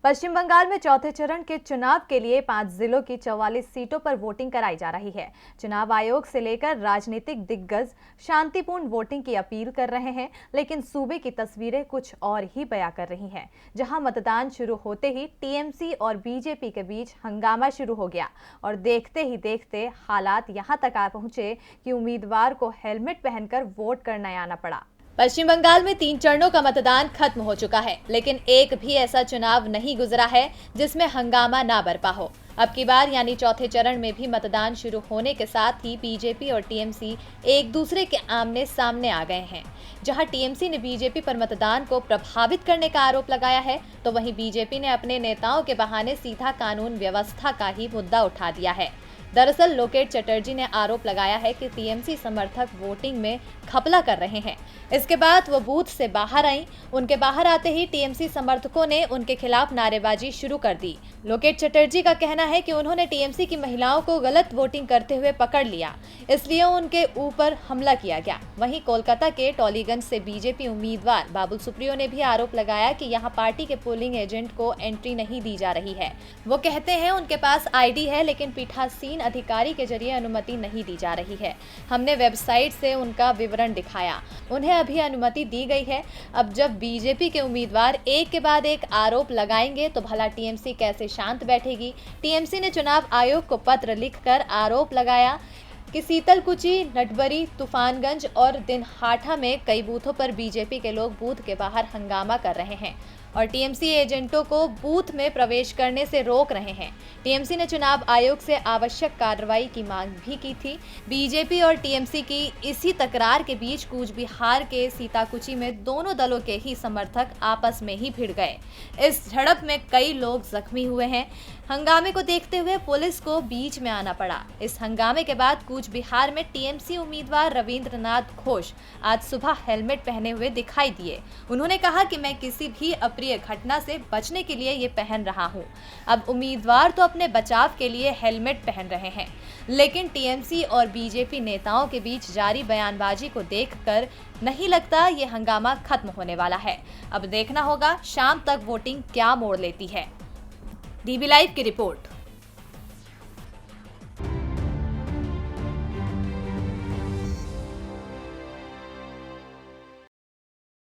पश्चिम बंगाल में चौथे चरण के चुनाव के लिए 5 जिलों की 44 सीटों पर वोटिंग कराई जा रही है। चुनाव आयोग से लेकर राजनीतिक दिग्गज शांतिपूर्ण वोटिंग की अपील कर रहे हैं, लेकिन सूबे की तस्वीरें कुछ और ही बयां कर रही हैं। जहां मतदान शुरू होते ही टीएमसी और बीजेपी के बीच हंगामा शुरू हो गया और देखते ही देखते हालात यहां तक आ पहुंचे कि उम्मीदवार को हेलमेट पहनकर वोट करने आना पड़ा। पश्चिम बंगाल में 3 चरणों का मतदान खत्म हो चुका है, लेकिन एक भी ऐसा चुनाव नहीं गुजरा है जिसमें हंगामा ना बरपा हो। अब की बार यानी चौथे चरण में भी मतदान शुरू होने के साथ ही बीजेपी और टीएमसी एक दूसरे के आमने सामने आ गए हैं। जहां टीएमसी ने बीजेपी पर मतदान को प्रभावित करने का आरोप लगाया है, तो वहीं बीजेपी ने अपने नेताओं के बहाने सीधा कानून व्यवस्था का ही मुद्दा उठा दिया है। दरअसल लोकेट चटर्जी ने आरोप लगाया है कि टीएमसी समर्थक वोटिंग में घपला कर रहे हैं। इसके बाद वो बूथ से बाहर आईं। उनके बाहर आते ही टीएमसी समर्थकों ने उनके खिलाफ नारेबाजी शुरू कर दी। लोकेट चटर्जी का कहना है कि उन्होंने टीएमसी की महिलाओं को गलत वोटिंग करते हुए पकड़ लिया, इसलिए उनके ऊपर हमला किया गया। वहीं कोलकाता के टॉलीगंज से बीजेपी उम्मीदवार बाबुल सुप्रियो ने भी आरोप लगाया कि यहाँ पार्टी के पोलिंग एजेंट को एंट्री नहीं दी जा रही है। वो कहते हैं उनके पास आईडी है, लेकिन पीठासीन अधिकारी के जरिए अनुमति नहीं दी जा रही है। हमने वेबसाइट से उनका विवरण दिखाया, उन्हें अभी अनुमति दी गई है। अब जब बीजेपी के उम्मीदवार एक के बाद एक आरोप लगाएंगे तो भला टीएमसी कैसे शांत बैठेगी। टीएमसी ने चुनाव आयोग को पत्र लिखकर आरोप लगाया कि सीतलकुची, नटबरी, तूफानगंज और दिनहाटा में कई बूथों पर बीजेपी के लोग बूथ के बाहर हंगामा कर रहे हैं और टीएमसी एजेंटों को बूथ में प्रवेश करने से रोक रहे हैं। टीएमसी ने चुनाव आयोग से आवश्यक कार्रवाई की मांग भी की थी। बीजेपी और टीएमसी की इसी तकरार के बीच कूच बिहार के सीताकुची में दोनों दलों के ही समर्थक आपस में ही भिड़ गए। इस झड़प में कई लोग जख्मी हुए हैं। हंगामे को देखते हुए पुलिस को बीच में आना पड़ा। इस हंगामे के बाद कूच बिहार में टीएमसी उम्मीदवार रविंद्रनाथ घोष आज सुबह हेलमेट पहने हुए दिखाई दिए। उन्होंने कहा कि मैं किसी भी अप्रिय घटना से बचने के लिए ये पहन रहा हूं। अब उम्मीदवार तो अपने बचाव के लिए हेलमेट पहन रहे हैं, लेकिन टीएमसी और बीजेपी नेताओं के बीच जारी बयानबाजी को देखकर नहीं लगता ये हंगामा खत्म होने वाला है। अब देखना होगा शाम तक वोटिंग क्या मोड़ लेती है। डीबी लाइव की रिपोर्ट।